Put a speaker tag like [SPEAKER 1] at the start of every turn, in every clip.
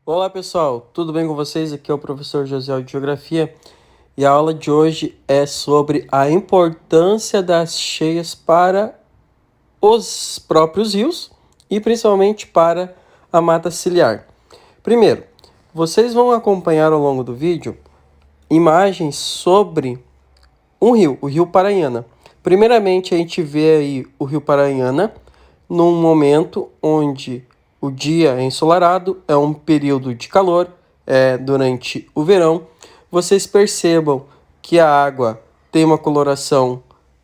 [SPEAKER 1] Olá pessoal, tudo bem com vocês? Aqui é o professor José de Geografia e a aula de hoje é sobre a importância das cheias para os próprios rios e principalmente para a mata ciliar. Primeiro, vocês vão acompanhar ao longo do vídeo imagens sobre um rio, o Rio Paranhana. Primeiramente, a gente vê aí o Rio Paranhana num momento onde o dia é ensolarado, é um período de calor, é durante o verão. Vocês percebam que a água tem uma coloração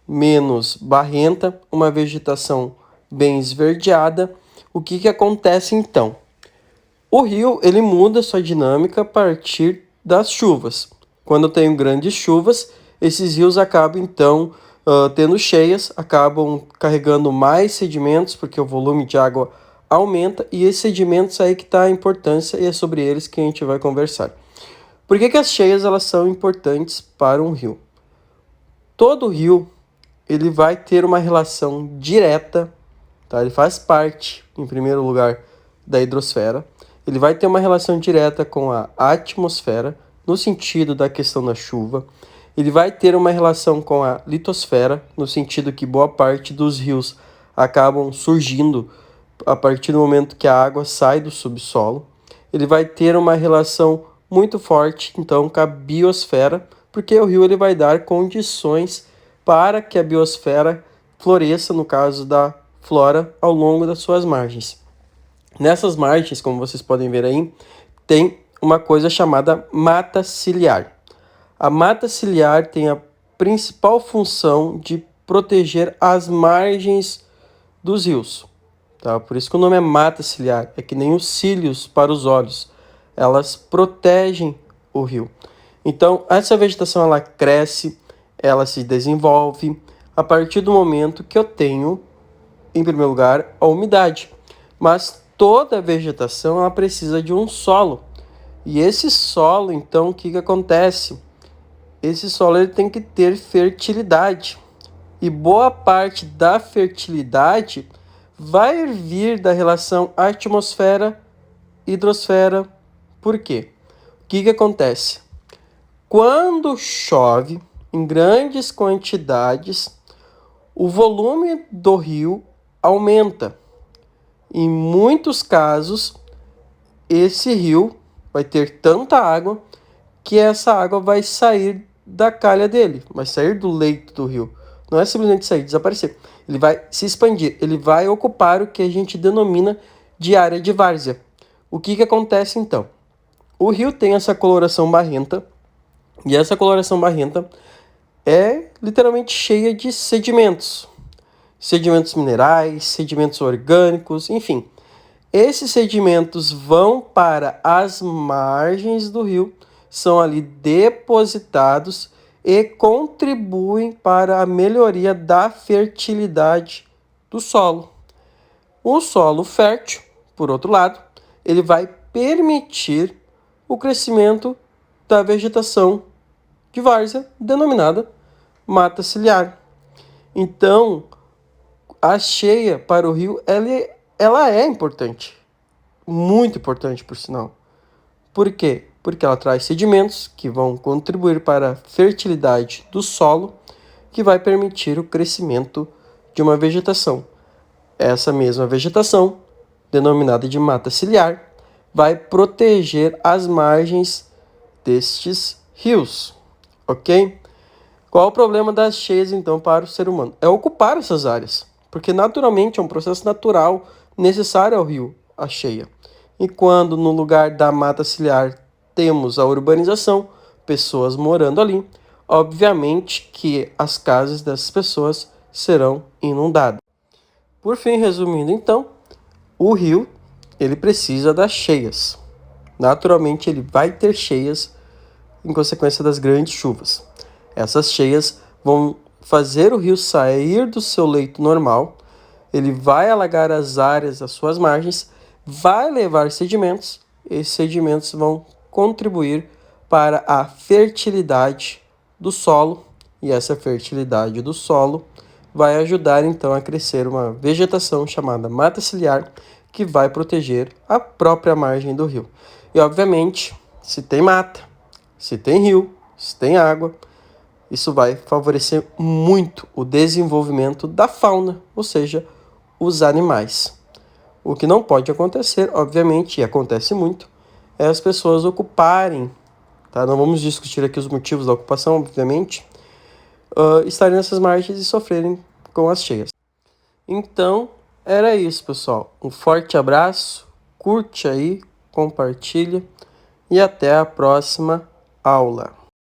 [SPEAKER 1] menos barrenta, uma vegetação bem esverdeada. O que acontece então? O rio ele muda sua dinâmica a partir das chuvas. Quando eu tenho grandes chuvas, esses rios acabam então tendo cheias, acabam carregando mais sedimentos, porque o volume de água aumenta, e esses sedimentos aí que está a importância, e é sobre eles que a gente vai conversar. Por que as cheias elas são importantes para um rio? Todo rio ele vai ter uma relação direta, tá? Ele faz parte, em primeiro lugar, da hidrosfera. Ele vai ter uma relação direta com a atmosfera, no sentido da questão da chuva. Ele vai ter uma relação com a litosfera, no sentido que boa parte dos rios acabam surgindo a partir do momento que a água sai do subsolo. Ele vai ter uma relação muito forte, então, com a biosfera, porque o rio ele vai dar condições para que a biosfera floresça, no caso da flora, ao longo das suas margens. Nessas margens, como vocês podem ver aí, tem uma coisa chamada mata ciliar. A mata ciliar tem a principal função de proteger as margens dos rios. Tá? Por isso que o nome é mata ciliar, é que nem os cílios para os olhos. Elas protegem o rio. Então, essa vegetação ela cresce, ela se desenvolve a partir do momento que eu tenho, em primeiro lugar, a umidade. Mas toda a vegetação ela precisa de um solo. E esse solo, então, o que acontece? Esse solo ele tem que ter fertilidade. E boa parte da fertilidade vai vir da relação atmosfera-hidrosfera. Por quê? O que acontece? Quando chove em grandes quantidades, o volume do rio aumenta. Em muitos casos, esse rio vai ter tanta água que essa água vai sair da calha dele, vai sair do leito do rio. Não é simplesmente sair, desaparecer. Ele vai se expandir, ele vai ocupar o que a gente denomina de área de várzea. O que acontece então? O rio tem essa coloração barrenta, e essa coloração barrenta é literalmente cheia de sedimentos. Sedimentos minerais, sedimentos orgânicos, enfim. Esses sedimentos vão para as margens do rio, são ali depositados e contribuem para a melhoria da fertilidade do solo. O solo fértil, por outro lado, ele vai permitir o crescimento da vegetação de várzea, denominada mata ciliar. Então, a cheia para o rio, ela é importante, muito importante por sinal. Por quê? Porque ela traz sedimentos que vão contribuir para a fertilidade do solo, que vai permitir o crescimento de uma vegetação. Essa mesma vegetação, denominada de mata ciliar, vai proteger as margens destes rios, ok? Qual o problema das cheias, então, para o ser humano? É ocupar essas áreas, porque naturalmente é um processo natural necessário ao rio, a cheia. E quando no lugar da mata ciliar temos a urbanização, pessoas morando ali, obviamente que as casas dessas pessoas serão inundadas. Por fim, resumindo então, o rio ele precisa das cheias. Naturalmente ele vai ter cheias em consequência das grandes chuvas. Essas cheias vão fazer o rio sair do seu leito normal, ele vai alagar as áreas às suas margens, vai levar sedimentos, e esses sedimentos vão contribuir para a fertilidade do solo, e essa fertilidade do solo vai ajudar então a crescer uma vegetação chamada mata ciliar, que vai proteger a própria margem do rio. E, obviamente, se tem mata, se tem rio, se tem água, isso vai favorecer muito o desenvolvimento da fauna, ou seja, os animais. O que não pode acontecer, obviamente, e acontece muito, é as pessoas ocuparem, tá? Não vamos discutir aqui os motivos da ocupação, obviamente, estarem nessas margens e sofrerem com as cheias. Então, era isso, pessoal. Um forte abraço, curte aí, compartilha e até a próxima aula.